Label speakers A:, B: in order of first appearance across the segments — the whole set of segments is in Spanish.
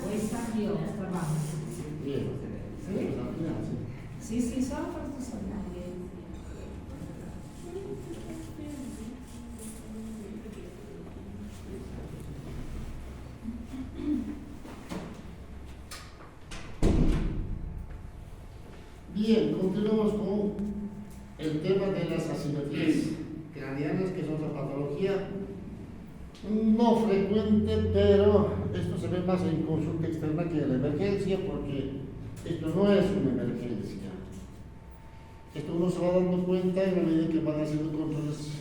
A: Hoy salió trabajo.
B: Bien.
A: Sí, solo por tu salud.
B: Bien, continuamos con el tema de las asimetrías craneanas, que son la patología no frecuente, pero esto se ve más en consulta externa que en la emergencia, porque esto no es una emergencia. Esto uno se va dando cuenta en la medida que van haciendo controles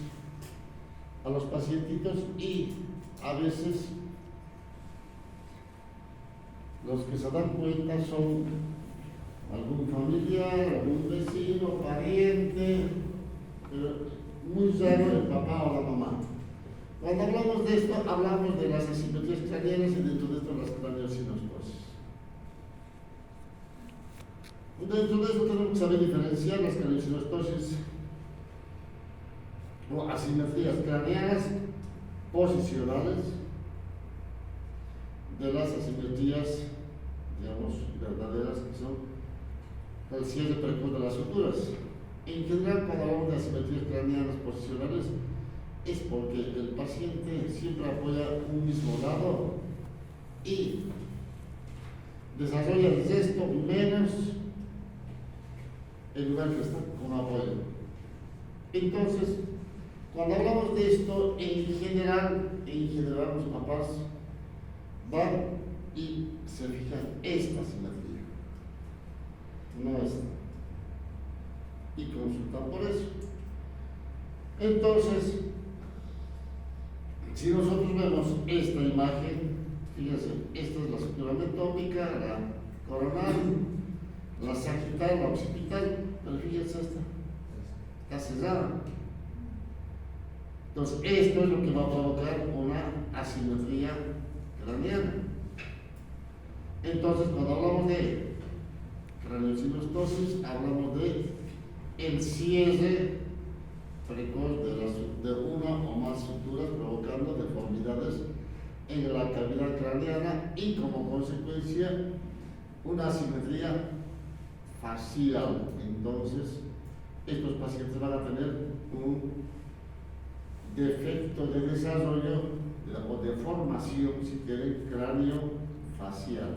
B: a los pacientitos, y a veces los que se dan cuenta son algún familiar, algún vecino, pariente, pero muy raro el papá o la mamá. Cuando hablamos de esto, hablamos de las asimetrías craneanas, y dentro de esto las craneosinostosis. Dentro de esto tenemos que saber diferenciar las craneosinostosis o asimetrías craneanas posicionales de las asimetrías, digamos, verdaderas, que son el cierre precoz de las suturas. En general, cuando hablamos de asimetrías craneanas posicionales, es porque el paciente siempre apoya un mismo lado y desarrolla el gesto menos el lugar que está con apoyo. Entonces, cuando hablamos de esto, en general los papás van y se fijan esta asimetría, no esta, y consultan por eso. Entonces, si nosotros vemos esta imagen, fíjense, esta es la sutura metópica, la coronal, la sagital, la occipital, pero fíjense, esta está cerrada. Entonces, esto es lo que va a provocar una asimetría craneana. Entonces, cuando hablamos de craneosinostosis, hablamos de el cierre precoz de una o más suturas, provocando deformidades en la cavidad craneana y, como consecuencia, una asimetría facial. Entonces, estos pacientes van a tener un defecto de desarrollo o deformación, si quieren, cráneo-facial.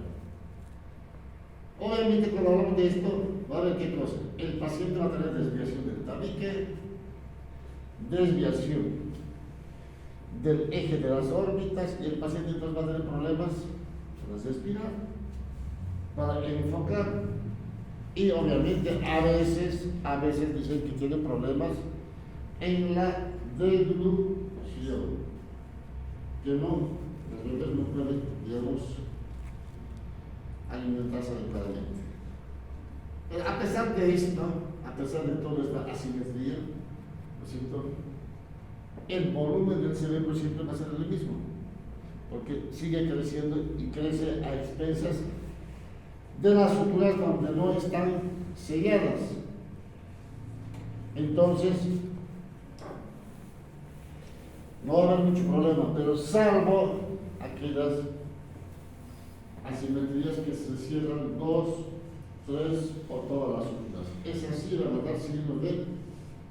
B: Obviamente, cuando hablamos de esto, va a haber qué cosa. El paciente va a tener desviación del tabique, desviación del eje de las órbitas, y el paciente entonces va a tener problemas para respirar, para enfocar, y obviamente a veces dicen que tiene problemas en la deglución, que los bebés no pueden, digamos, alimentarse adecuadamente. Pero a pesar de esto, a pesar de toda esta asimetría, ¿no es cierto?, el volumen del cerebro siempre va a ser el mismo, porque sigue creciendo y crece a expensas de las suturas donde no están selladas. Entonces, no va a haber mucho problema, pero salvo aquellas asimetrías que se cierran 2, 3 o todas las suturas. Esas sí van a dar signos de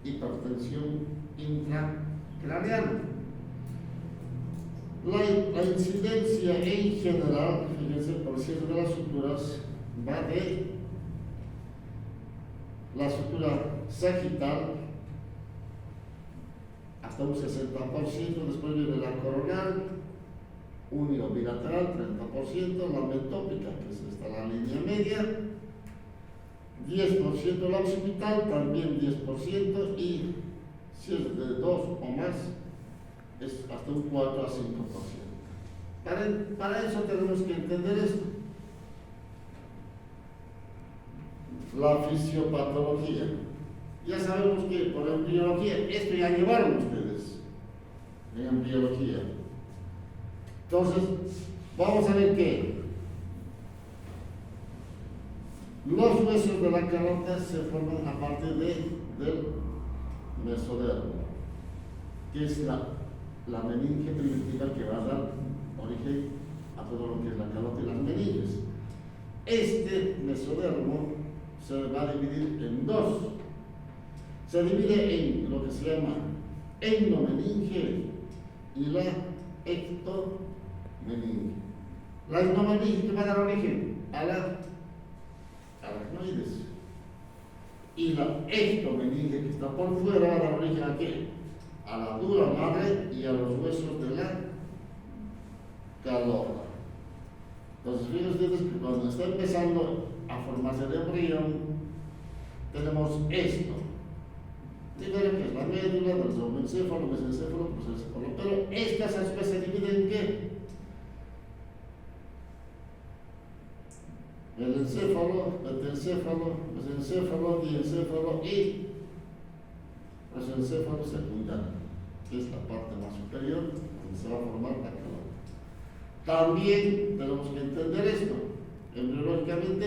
B: hipertensión intracraneana. La incidencia en general, fíjense, por cierre de las suturas, va de la sutura sagital hasta un 60%, después viene la coronal, unio bilateral, 30%, la metópica, que es esta la línea media, 10% la occipital, también 10%, y si es de 2 o más, es hasta un 4 a 5%. Para eso tenemos que entender esto. La fisiopatología. Ya sabemos que por embriología, esto ya llevaron ustedes en embriología. Entonces, vamos a ver que los huesos de la carota se forman a partir del mesodermo, que es la meninge primitiva que va a dar origen a todo lo que es la calota y las meninges. Este mesodermo se va a dividir en dos. Se divide en lo que se llama endomeninge y la ectomeninge. La endomeninge que va a dar origen a la aracnoides. Y la ectomeninge que está por fuera va a dar origen ¿a qué? A la dura madre y a los huesos de la calota. Entonces, fíjense ustedes que cuando está empezando a formarse el embrión, tenemos esto. Primero que es la médula, del zoomencéfalo, mesencéfalo, prosencéfalo. Pero estas a su vez se dividen en qué? El encéfalo, metencéfalo, mesencéfalo, diencéfalo y prosencéfalo secundario, que es la parte más superior donde se va a formar la calota. También tenemos que entender esto. Embriológicamente,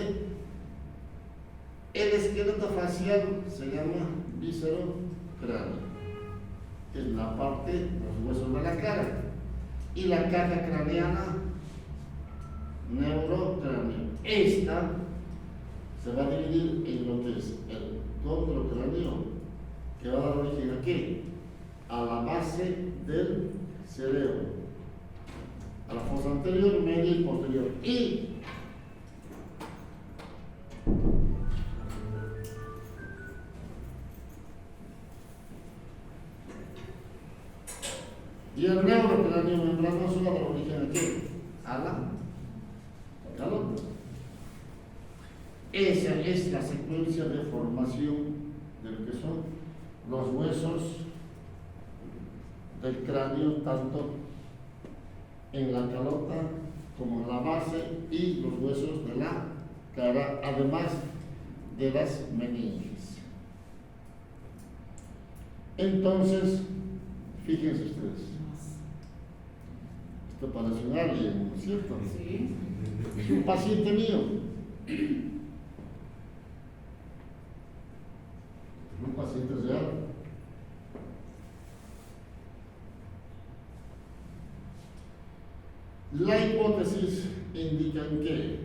B: el esqueleto facial se llama víscero-cráneo, que es la parte de los huesos de la cara, y la caja craneana, neurocráneo. Esta se va a dividir en lo que es el condrocráneo, que va a dar origen ¿a qué? A la base del cerebro, a la fosa anterior, media y posterior. Y el neurocráneo membranoso va a dar origen ¿a qué? A la calota. Esa es la secuencia de formación de lo que son los huesos del cráneo, tanto en la calota como en la base, y los huesos de la cara, además de las meninges. Entonces, fíjense ustedes, esto parece un alien, ¿no es cierto?
A: Sí.
B: Es un paciente mío. Un paciente real. La hipótesis indica que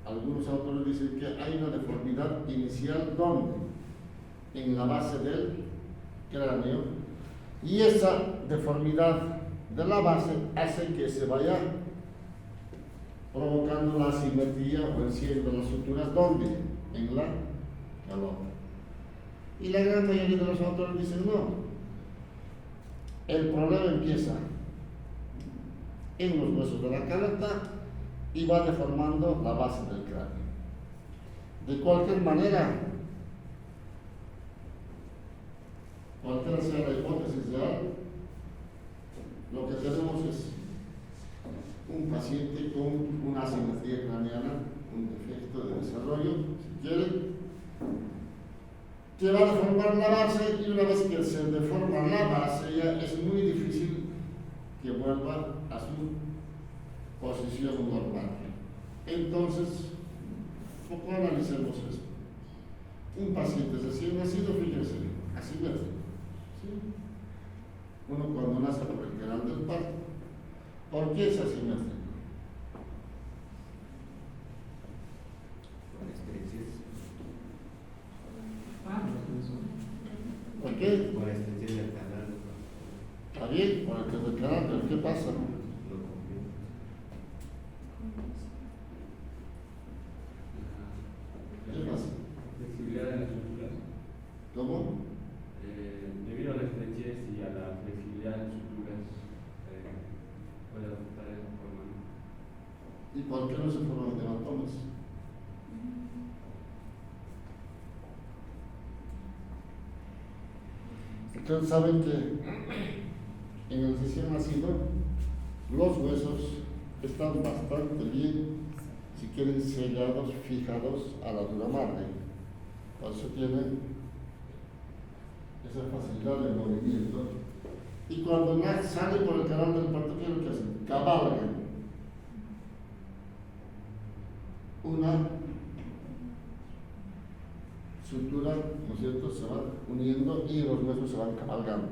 B: algunos autores dicen que hay una deformidad inicial donde en la base del cráneo, y esa deformidad de la base hace que se vaya provocando la asimetría o el cierre de las suturas, ¿donde? En la calota. Y la gran mayoría de los autores dicen no. El problema empieza en los huesos de la calota y va deformando la base del cráneo. De cualquier manera, cualquiera sea la hipótesis real, lo que tenemos es un paciente con una asimetría craneana, un defecto de desarrollo, si quieren, que va a deformar la base, y una vez que se deforma la base ya es muy difícil que vuelva a su posición normal. Entonces, poco analicemos esto. Un paciente recién nacido, fíjense, asimétrico. ¿Sí? Uno cuando nace por el canal del parto, ¿por qué es asimétrico? ¿Por qué?
C: Por extensión del canal.
B: Está bien, por el canal, pero ¿qué pasa? ¿Qué pasa?
D: Flexibilidad de las estructuras.
B: ¿Cómo?
D: Debido a la estrechez y a la flexibilidad de las estructuras, puede adoptar esa forma.
B: ¿Y por qué no se forman hematomas? Ustedes saben que en el recién nacido los huesos están bastante bien, si quieren, sellados, fijados a la dura madre. Por eso tienen esa facilidad de movimiento. Y cuando sale por el canal del parto, ¿qué es lo que hacen? Cabalgan una sutura, ¿no es cierto?, se van uniendo y los huesos se van cabalgando.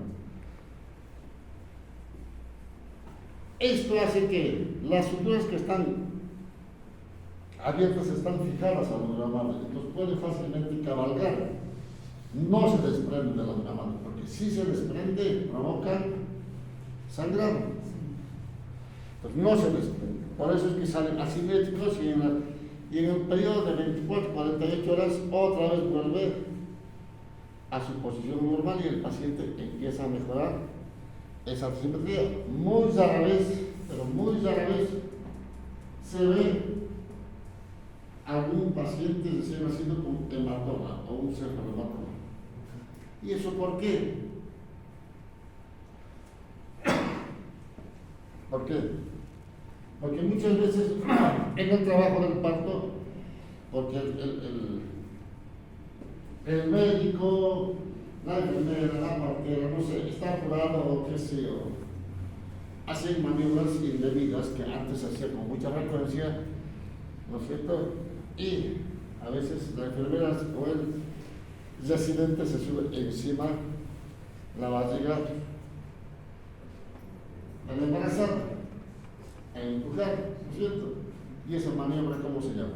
B: Esto hace que las suturas que están abiertas están fijadas a la madre, entonces puede fácilmente cabalgar. No se desprende de la madre, porque si se desprende provoca sangrado. Entonces no se desprende. Por eso es que salen asimétricos y en el periodo de 24-48 horas otra vez vuelve a su posición normal y el paciente empieza a mejorar esa asimetría. Muy rara vez, pero muy rara vez se ve algún paciente recién nacido con hematoma o un cefalohematoma. ¿Y eso por qué? ¿Por qué? Porque muchas veces en el trabajo del parto, porque el médico, la enfermera, la partera, no sé, está apurado o qué sé yo, hacen maniobras indebidas que antes se hacía con mucha frecuencia, ¿no es cierto? Y a veces la enfermera o el residente se sube encima la barriga al embarazada, a empujar, ¿no es cierto? Y esa maniobra, ¿cómo se llama?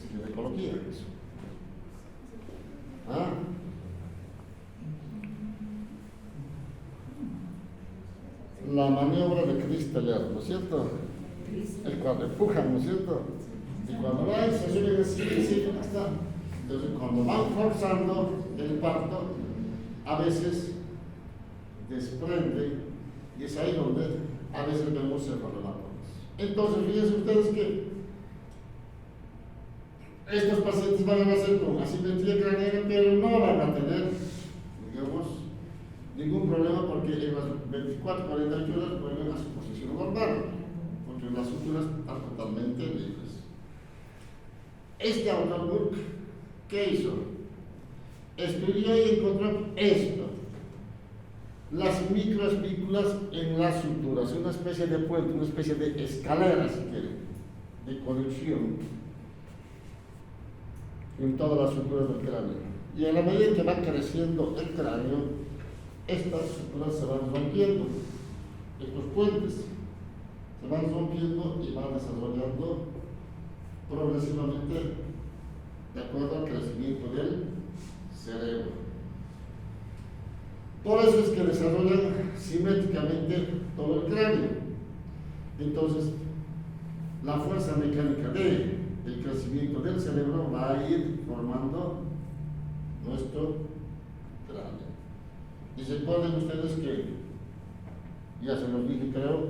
B: Ginecología, eso. ¿Ah? La maniobra de Cristeler, ¿no es cierto? El cuando empujan, ¿no es cierto? Y cuando van, se suben así, está. Entonces, cuando van forzando el parto, a veces desprende, y es ahí donde a veces vemos cefalomatomas. Entonces, fíjense ustedes que estos pacientes van a nacer con asimetría craneana, pero no van a tener, digamos, ningún problema porque en las 24-48 horas vuelven a su posición normal, porque las suturas están totalmente libres. Este autor Burke, ¿qué hizo? Estudió y encontró esto: las microespículas en las suturas, una especie de puente, una especie de escalera, si quieren, de conexión en todas las suturas del cráneo. Y a la medida que va creciendo el cráneo, estas suturas se van rompiendo, estos puentes se van rompiendo y van desarrollando progresivamente de acuerdo al crecimiento del cerebro. Por eso es que desarrollan simétricamente todo el cráneo. Entonces, la fuerza mecánica del crecimiento del cerebro va a ir formando nuestro cráneo. Y recuerden ustedes que, ya se los dije creo,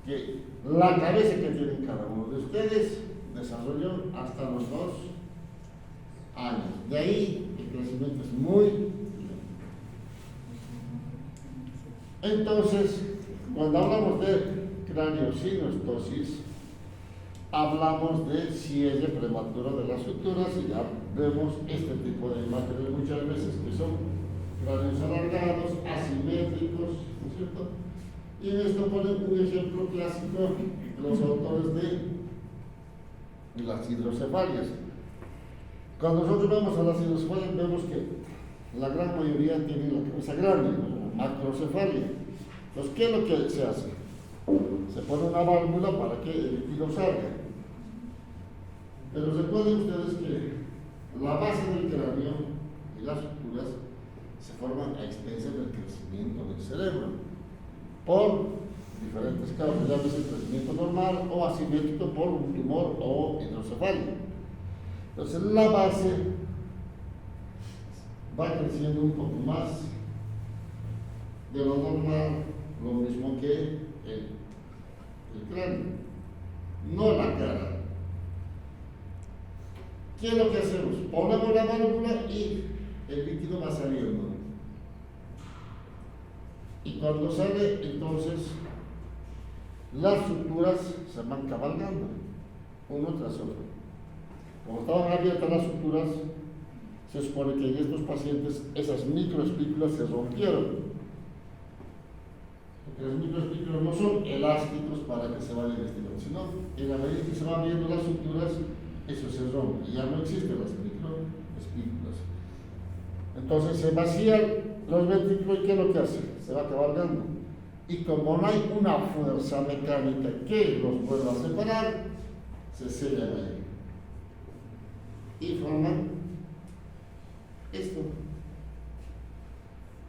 B: que la cabeza que tienen cada uno de ustedes desarrolló hasta los 2 años. De ahí el crecimiento es muy lento. Entonces, cuando hablamos de craneosinostosis, hablamos de cierre prematuro de las suturas y ya vemos este tipo de imágenes muchas veces que son cráneos alargados, asimétricos, ¿no es cierto? Y en esto ponen un ejemplo clásico los autores de las hidrocefalias. Cuando nosotros vemos a las hidrocefalias vemos que la gran mayoría tienen la cabeza grande, ¿no? Macrocefalia. Entonces, ¿qué es lo que se hace? Se pone una válvula para que el líquido salga. Pero recuerden ustedes que la base del cráneo y las suturas se forman a expensas del crecimiento del cerebro por diferentes causas, ya sea crecimiento normal o asimétrico por un tumor o hidrocefalia. Entonces la base va creciendo un poco más de lo normal, lo mismo que el cráneo, no la cara. ¿Qué es lo que hacemos? Ponemos la válvula y el líquido va saliendo. Y cuando sale, entonces, las suturas se van cabalgando, uno tras otro. Como estaban abiertas las suturas, se supone que en estos pacientes esas microespículas se rompieron. Porque las microespículas no son elásticos para que se vayan estirando, sino en la medida que se van viendo las suturas, eso se rompe y ya no existen las microespículas. Entonces se vacían los ventrículos y ¿qué es lo que hace? Se va cabalgando. y como no hay una fuerza mecánica que los pueda separar, se sellan ahí y forman esto,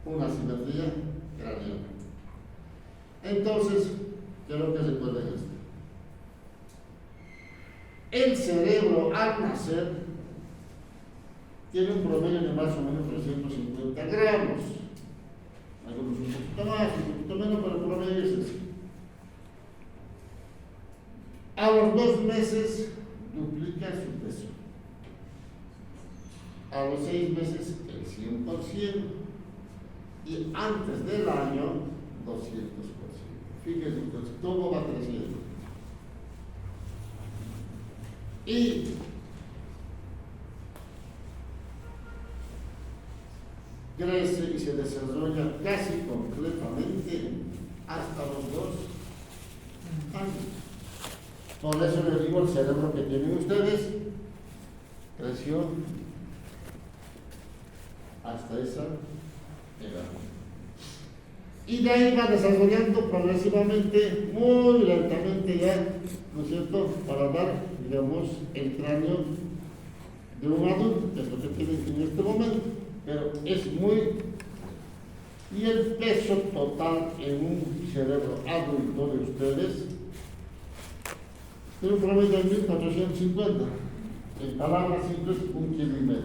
B: una simetría craneal. Entonces, quiero que recuerden esto. El cerebro al nacer tiene un promedio de más o menos 350 gramos. Algunos un poquito más, un poquito menos, pero el promedio es ese. A los 2 meses duplica su peso. A los 6 meses el 100%. Y antes del año, 200%. Fíjense, entonces, todo va creciendo. Y crece y se desarrolla casi completamente hasta los 2 años. Por eso les digo, el cerebro que tienen ustedes creció hasta esa edad. Y de ahí va desarrollando progresivamente, muy lentamente ya, ¿no es cierto?, para dar, digamos, el cráneo de un adulto, que es lo que tienen en este momento, pero es muy... Y el peso total en un cerebro adulto de ustedes tiene un promedio de 1450, en palabras simples, 1,5 kilos.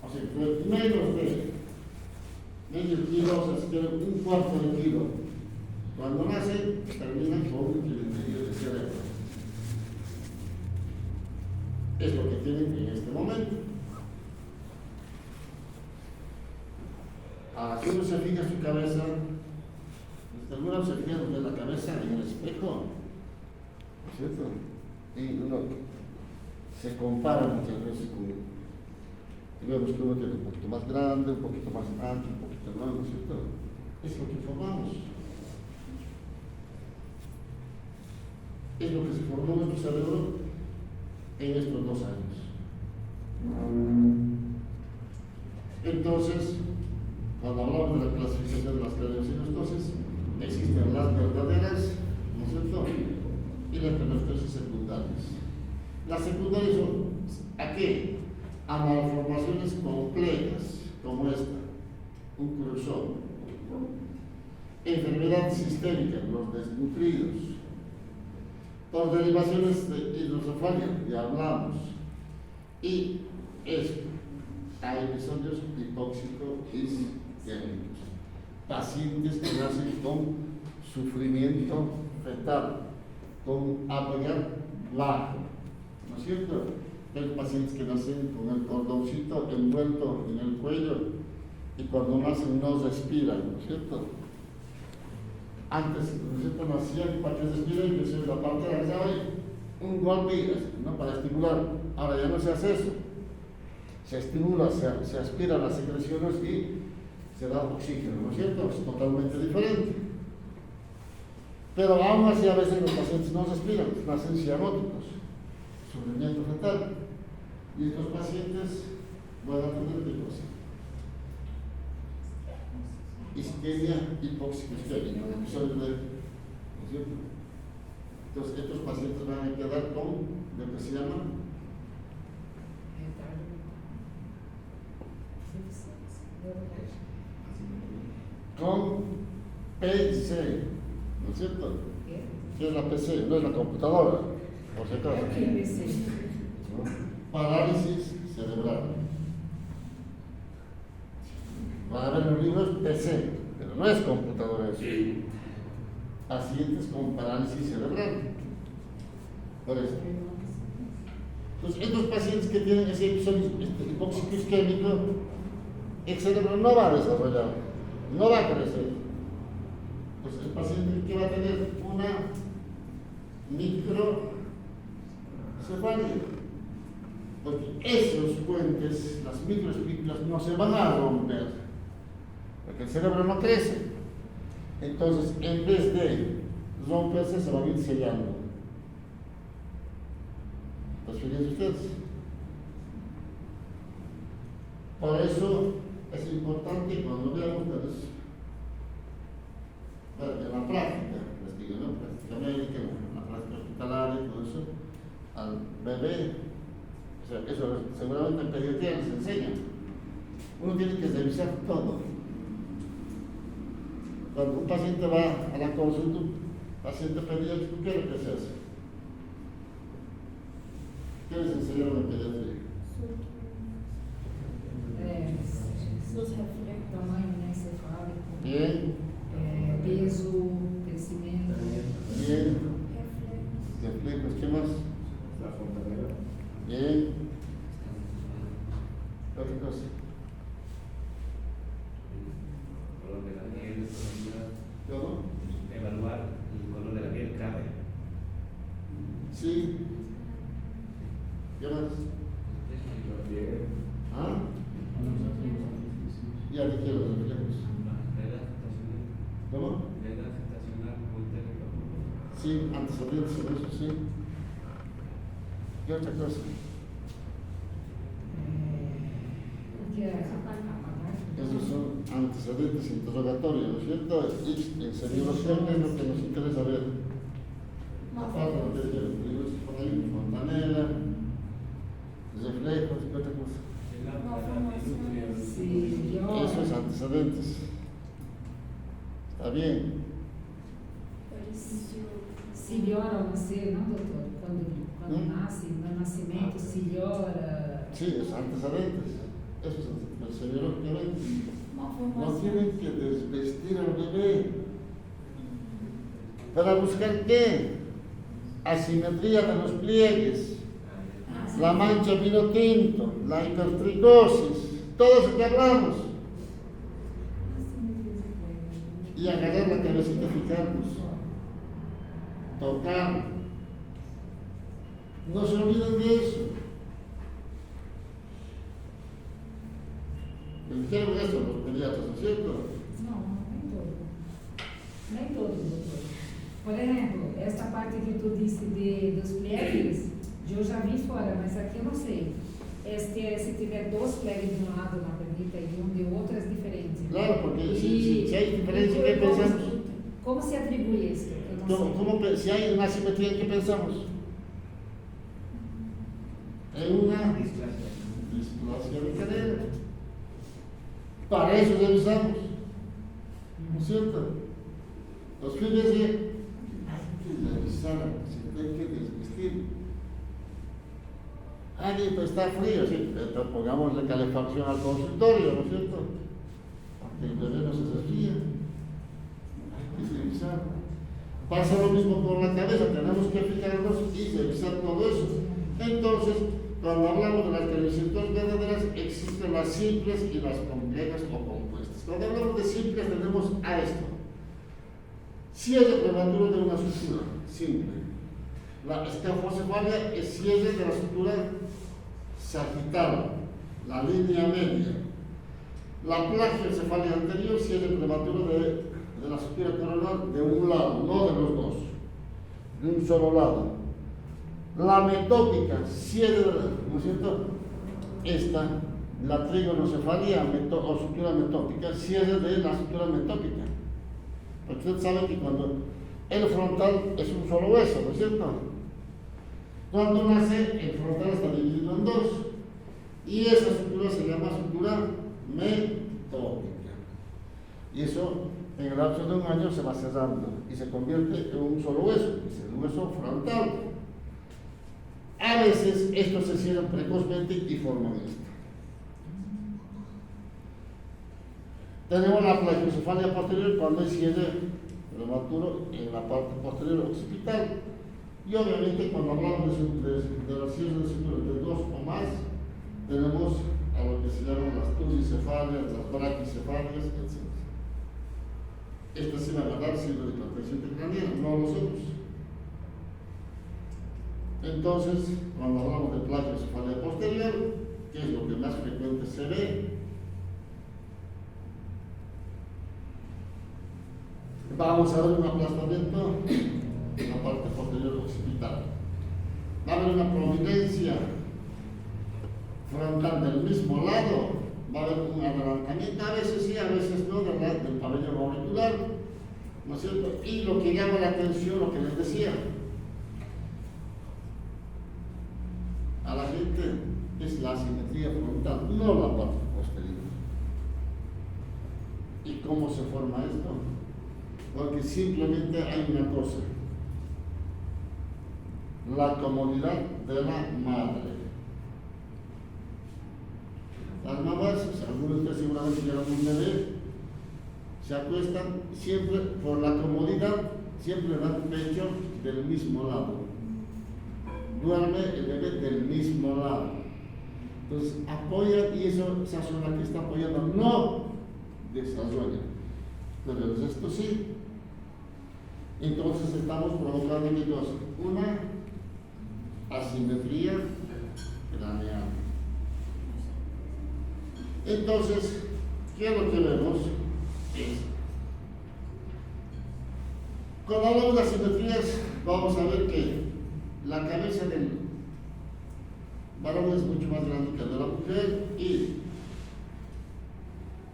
B: O sea, menos de medio kilo, o sea, si quieren, 1/4 de kilo. Cuando nacen, terminan con 1,5 kilos de cerebro. Es lo que tienen en este momento. Ahora, si uno se fija su cabeza, ¿alguna vez se fija donde la cabeza en el espejo? ¿No es cierto? Y uno se compara muchas veces con... Y vemos que uno tiene un poquito más grande, un poquito más ancho, un poquito más, ¿no es cierto? Es lo que formamos. Es lo que se formó en nuestro cerebro en estos 2 años. Entonces, cuando hablamos de la clasificación de las creencias, entonces existen las verdaderas, ¿no es cierto?, y las creencias secundarias. Las secundarias son, ¿a qué? A malformaciones complejas, como esta, un cruzón, enfermedad sistémica, los desnutridos, por derivaciones de hidrocefalia, ya hablamos, y esto, hay episodios hipóxico-isquémicos, pacientes que nacen con sufrimiento fetal, con APGAR bajo, ¿no es cierto? Hay pacientes que nacen con el cordoncito envuelto en el cuello y cuando nacen no respiran, ¿no es cierto? Antes, ¿no es cierto?, nacían para que respiren y que la parte de la cabeza, un golpe, ¿no?, para estimular. Ahora ya no se hace eso. Se estimula, se aspira las secreciones y se da oxígeno, ¿no es cierto? Es totalmente diferente. Pero aún así a veces los pacientes no respiran, nacen cianóticos, sufrimiento fetal. Y estos pacientes van a tener picos. Isquemia hipóxico-isquémica, ¿no es cierto? Entonces estos pacientes van a quedar con lo que se llama con PC, ¿no es cierto? ¿Qué es la PC? No es la computadora, por si acaso. Parálisis cerebral. Van a ver en los libros PC, pero no es computadora eso. Pacientes con parálisis cerebral. Por eso. Entonces, estos pacientes que tienen ese episodio hipóxico isquémico, el cerebro no va a desarrollar, no va a crecer. Pues el paciente que va a tener una microcefalia, porque esos puentes, las microespículas, no se van a romper, porque el cerebro no crece. Entonces, en vez de romperse, se van a ir sellando. Pues fíjense ustedes. Por eso es importante cuando vean ustedes solamente en pediatría les enseñan. Uno tiene que revisar todo. Cuando un paciente va a la consulta, paciente pediátrico, ¿qué es lo que se hace? ¿Qué les enseñaron en pediatría?
A: Tamanho, né, encefálico,
B: Bien,
A: peso, crescimento.
B: bien. Reflejos, ¿qué más?
D: La fontanela.
B: Bien. Otra cosa.
D: El color de la piel,
B: ¿Todo?
D: evaluar el color de la piel cabe.
B: Sí. ¿Qué más?
D: La piel,
B: ¿Ah? Ya te quiero los reflejos.
D: la edad estacional,
B: ¿Cómo?
D: la edad estacional muy técnica.
B: Sí, antecedentes, eso sí. ¿Qué otra cosa?
A: O que é apagar?
B: Esos son antecedentes interrogatorios, ¿no es cierto? Y en semiología es lo que nos interesa ver. Aparte lo que dijeron, por ahí, fontanela, reflejos, ¿qué otra cosa?
D: El hambre, la industria.
A: Se piora.
B: Esos antecedentes. Está bien.
A: Se piora ao nascer, não, doutor? Quando nasce, no nascimento, se piora.
B: Sí, es antecedentes. Eso es antecedentes. Semiológicamente. No tienen que desvestir al bebé. ¿Para buscar qué? Asimetría de los pliegues, la mancha vino tinto, la hipertricosis, todo eso que hablamos. Y agarrar la cabecita y fijarnos, tocar. No se olviden de eso. Me dijeron eso los pediatras, ¿no es cierto?
A: Não, nem todo. Nem todo, doutor. Por exemplo, essa parte que tu disse dos pliegues, eu já vi fora, mas aqui eu não sei. Se tiver dois pliegues de um lado na pergunta e um de outro, é diferente.
B: Claro, porque si hay diferencia, ¿qué pensamos?
A: Como se atribui isso? Eu não sei.
B: Si hay una asimetría, ¿qué pensamos? En una displasia de cadera. Para eso revisamos, ¿no es cierto? Los fíjense, hay que revisar, hay que desvestir. Alguien pues está frío, sí, pero pongámosle calefacción al consultorio, ¿no es cierto? Porque el bebé no se resfría. Hay que revisar. Pasa lo mismo por la cabeza, tenemos que fijarnos y revisar todo eso. Entonces, cuando hablamos de las televisión verdaderas, existen las simples y las complejas o compuestas. Cuando hablamos de simples, tenemos a esto. Cierre prematuro de una sutura, simple. La escafocefalia es cierre de la sutura sagital, la línea media. La plagiocefalia anterior, cierre prematuro de la sutura coronal de un lado, no de los dos, de un solo lado. La metópica, cierre, ¿no es cierto? Esta, la trigonocefalia o sutura metópica, cierre de la sutura metópica. Porque usted sabe que cuando el frontal es un solo hueso, ¿no es cierto? Cuando nace, el frontal está dividido en dos. Y esa sutura se llama sutura metópica. Y eso, en el lapso de un año, se va cerrando y se convierte en un solo hueso, que es el hueso frontal. A veces estos se cierran precozmente y forman esto. Tenemos la plagiocefalia posterior cuando hay cierre prematuro en la parte posterior occipital. Y obviamente cuando hablamos de la cierre de sutura de dos o más, tenemos a lo que se llaman las tulicefalias, las braquicefalias, etc. Esta sí va a dar signo de hipertensión intracraniana, no los otros. Entonces, cuando hablamos de plagiocefalia posterior, que es lo que más frecuente se ve, vamos a ver un aplastamiento en la parte posterior occipital. Va a haber una prominencia frontal del mismo lado, va a haber un adelantamiento, a veces sí, a veces no, del pabellón auricular, ¿no es cierto? Y lo que llama la atención, lo que les decía, a la gente es la asimetría frontal, no la parte posterior. ¿Y cómo se forma esto? Porque simplemente hay una cosa: la comodidad de la madre. Las mamás, algunos de ustedes seguramente llevan un bebé, se acuestan siempre por la comodidad, siempre dan pecho del mismo lado. Duerme el bebé del mismo lado. Entonces apoya, y esa zona que está apoyando no desarrolla. Pero esto sí. Entonces estamos provocando ¿qué cosa? Una asimetría craneal. Entonces, ¿qué es lo que vemos? Cuando hablamos de asimetrías, vamos a ver que la cabeza del varón es mucho más grande que la de la mujer, y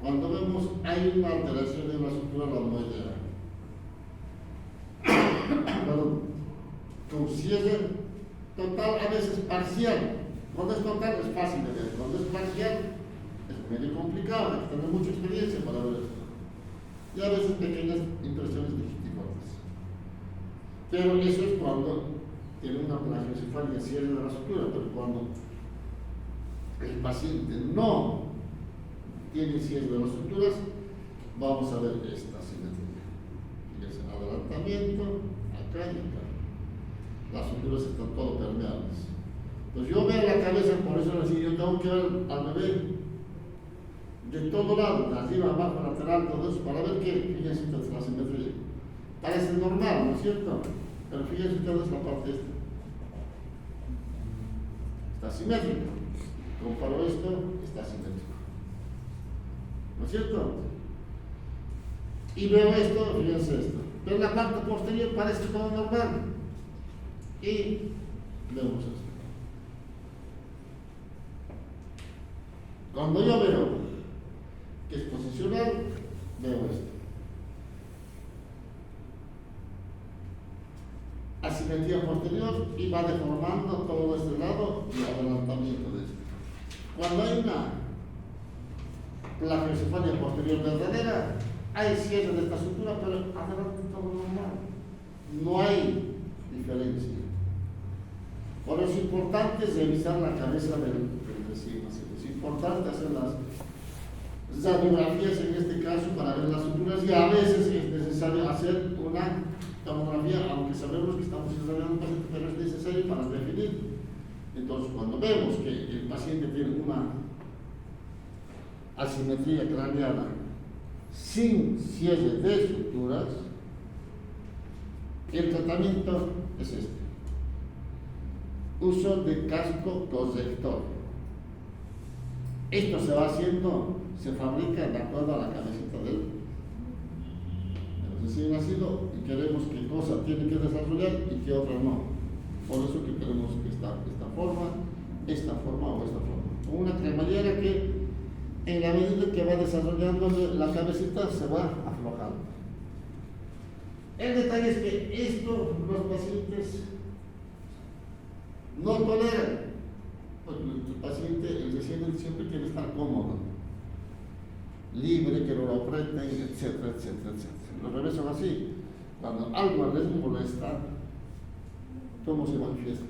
B: cuando vemos hay una alteración de la estructura lomboidea, con cierre total, a veces parcial. Cuando es total es fácil de ver, cuando es parcial es medio complicado, hay que tener mucha experiencia para ver esto. Y a veces pequeñas impresiones digitiformes. Pero eso es cuando tiene una plagiocefalia, cierre de la estructura. Pero cuando el paciente no tiene cierre de las estructuras, vamos a ver esta simetría. Fíjense, adelantamiento, acá y acá. Las estructuras están todo permeables. Entonces yo veo la cabeza, por eso así, yo tengo que ver al bebé de todo lado, de arriba, abajo, lateral, todo eso, para ver qué. Fíjense ustedes la simetría. Parece normal, ¿no es cierto? Pero fíjense ustedes la parte esta. Está simétrico. Comparo esto, está simétrico. ¿No es cierto? Y veo esto, fíjense esto. Pero la parte posterior parece todo normal. Y vemos esto. Cuando yo veo que es posicional, veo esto. Asimetría posterior, y va deformando todo este lado y adelantamiento de esto. Cuando hay una plagiocefalia posterior verdadera, hay cierre de esta estructura, pero adelante todo normal. No hay diferencia. Por eso es importante revisar la cabeza del vecino. Es importante hacer las radiografías en este caso para ver las estructuras, y a veces es necesario hacer una tomografía, aunque sabemos que estamos desarrollando un paciente, pero es necesario para definir. Entonces, cuando vemos que el paciente tiene una asimetría craneana sin cierre de estructuras, el tratamiento es este: uso de casco corrector. Esto se va haciendo, se fabrica de acuerdo a la cabecita del recién nacido, y queremos qué cosa tiene que desarrollar y qué otra no. Por eso que queremos esta forma o esta forma. Con una cremallera que en la medida que va desarrollando la cabecita se va aflojando. El detalle es que esto los pacientes no toleran. Porque el paciente, el recién siempre quiere estar cómodo, libre, que no lo aprieten, etcétera, etcétera, etcétera. Los bebés son así. Cuando algo les molesta, ¿cómo se manifiesta?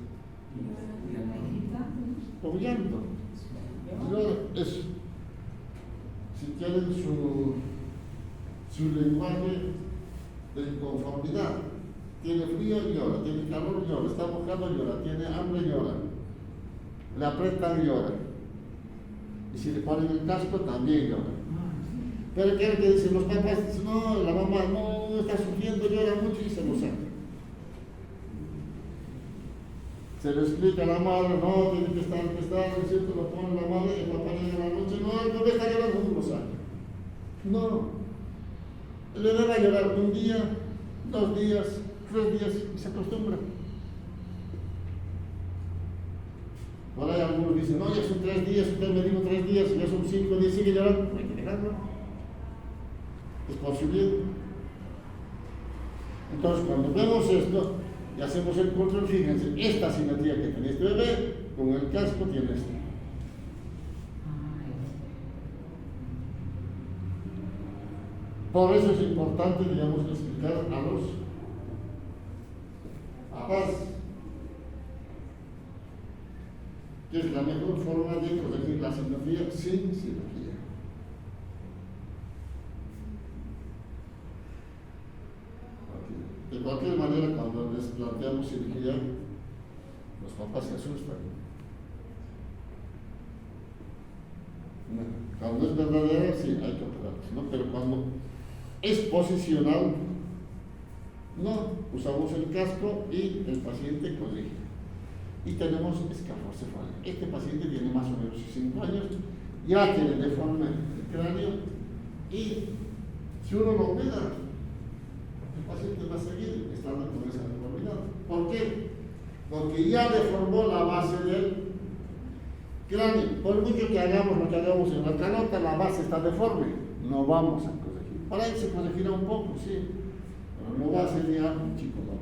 B: Con llanto. Eso. Si tienen su lenguaje de inconformidad, tiene frío, llora, tiene calor, llora, está mojado, llora, tiene hambre, llora, le apretan, llora, y si le ponen el casco también llora. Pero que dicen los papás, no, la mamá no está sufriendo, llora mucho, y se lo saca. Se le explica a la madre, no, tiene que estar, ¿no es cierto? Lo pone la madre, el papá llega en la noche, no, el bebé está llorando, no lo saca. No, el bebé va a llorar un día, 2 días, 3 días, y se acostumbra. Por ahí algunos dicen, no, ya son 3 días, usted me dijo 3 días, ya son 5 días, sigue llorando. No hay que dejarlo. Es posible. Entonces, cuando vemos esto y hacemos el control, fíjense, esta simetría que tiene este bebé, con el casco tiene esto. Por eso es importante, digamos, explicar a los papás que es la mejor forma de corregir la asintonia sin cirugía. De cualquier manera, cuando les planteamos cirugía, los papás se asustan. Cuando es verdadera, sí, hay que operarlos, ¿no? Pero cuando es posicional, no, usamos el casco y el paciente corrige. Y tenemos escafocefalea. Este paciente tiene más o menos 5 años, ya tiene deforme el cráneo y si uno lo opera, el paciente va a seguir estando con esa deformidad. ¿Por qué? Porque ya deformó la base del cráneo. Por mucho que hagamos lo que hagamos en la calota, la base está deforme. No vamos a corregir. Por ahí se corregirá un poco, sí, pero no va a ser ya un chico normal.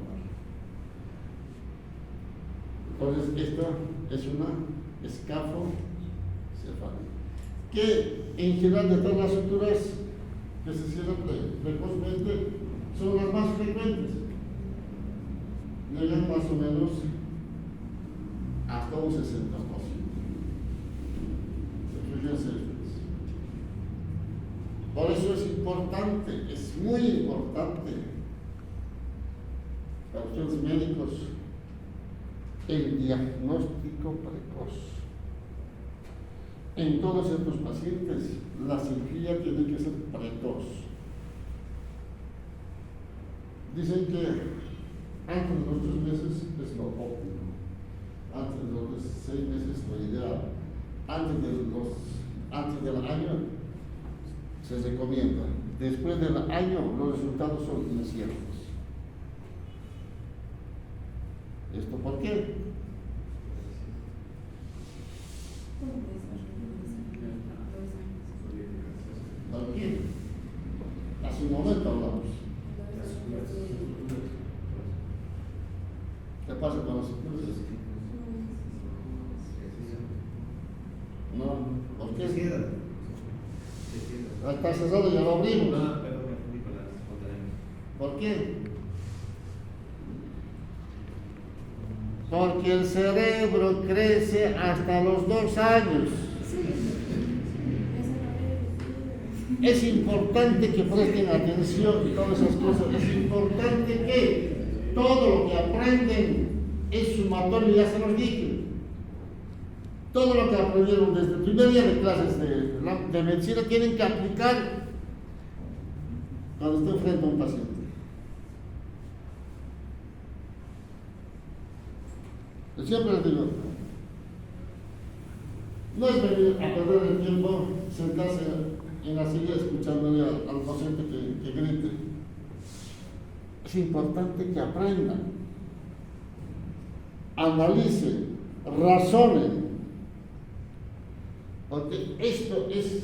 B: Entonces, esto es una escafocefalea, que en general de todas las suturas que se cierran precozmente son las más frecuentes. Llegan más o menos hasta un 60%. Por eso es importante, es muy importante para ustedes médicos el diagnóstico precoz. En todos estos pacientes, la cirugía tiene que ser precoz. Dicen que antes de los 3 meses es lo óptimo, antes de los 6 meses lo ideal, antes del año se recomienda, después del año los resultados son inciertos. ¿Esto por qué? ¿Por qué? Hace un momento hablamos. ¿Qué pasa con los ciclos? No, ¿por qué? Está cerrado, ya lo abrimos. ¿Por qué? Porque el cerebro crece hasta los 2 años. Es importante que presten atención a todas esas cosas. Es importante que todo lo que aprenden es sumatorio, ya se los dije. Todo lo que aprendieron desde el primer día de clases de medicina tienen que aplicar cuando estén frente a un paciente. Yo siempre les digo, no es venir a perder el tiempo, sentarse en la silla escuchándole al paciente que grite. Es importante que aprendan, analicen, razonen, porque esto es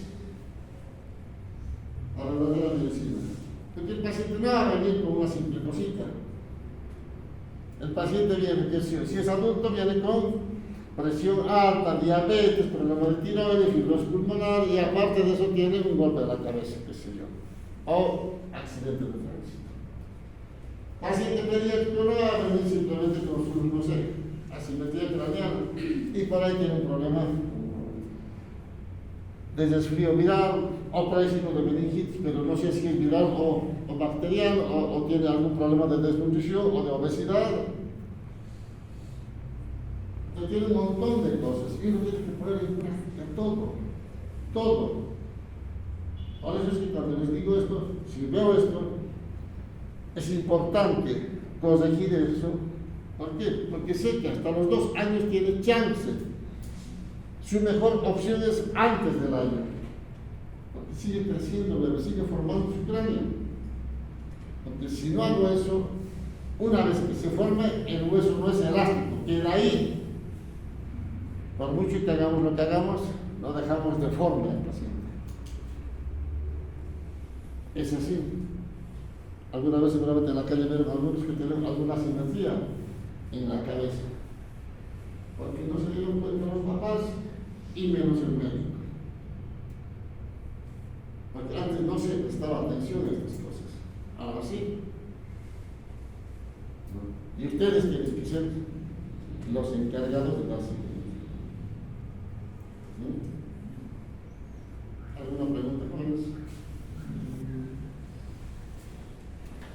B: la verdadera medicina. Porque el paciente no va a venir con una simple cosita. El paciente viene, si es adulto, viene con presión alta, diabetes, problema de tiroides, fibrosis pulmonar y aparte de eso tiene un golpe de la cabeza, qué sé yo, o accidente de tránsito. Paciente pediátrico no va a venir simplemente con su, no sé, asimetría craneana y por ahí tiene un problema de resfrío viral o por ahí signo de meningitis, pero no sé si es viral o bacteriano o tiene algún problema de desnutrición o de obesidad. Tiene un montón de cosas y uno tiene que poner en práctica todo. Por eso es que cuando les digo esto, si veo esto, es importante corregir eso. ¿Por qué? Porque sé que hasta los 2 años tiene chance. Su mejor opción es antes del año, porque sigue creciendo, pero sigue formando su cráneo. Porque si no hago eso, una vez que se forme, el hueso no es elástico, queda ahí. Por mucho que hagamos lo que hagamos, no dejamos deforme al paciente. Es así. Alguna vez seguramente en la calle vieron algunos que tienen alguna asimetría en la cabeza. Porque no se dieron cuenta los papás y menos el médico. Porque antes no se prestado atención a estas cosas. Ahora sí. ¿No? Y ustedes tienen que ser los encargados de dar seguimiento. ¿No? ¿Alguna pregunta, jóvenes?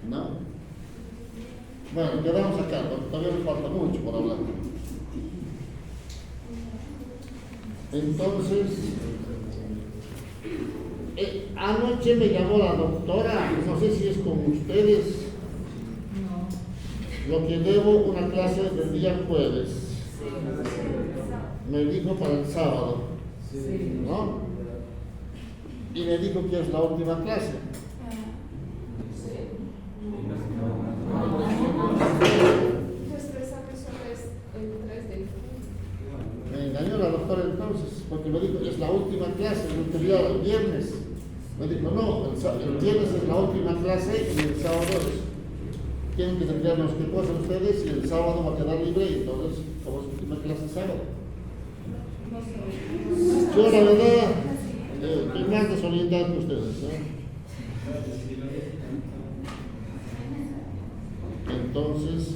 B: ¿No? Bueno, quedamos acá, todavía nos falta mucho por hablar. Entonces, anoche me llamó la doctora, no sé si es con ustedes,
A: No.
B: lo que debo una clase del día jueves. Me dijo para el sábado,
A: Sí.
B: ¿no? Y me dijo que es la última clase.
C: Nuestro examen solo es el 3 de junio.
B: Me engañó la doctora entonces, porque me dijo, es la última clase, el día el viernes. Me dijo, no, el viernes es la última clase y el sábado tienen que terminar los que pasan ustedes y el sábado va a quedar libre y entonces, como es última clase el sábado. Yo la verdad, estoy más desorientado que ustedes, ¿no? Entonces,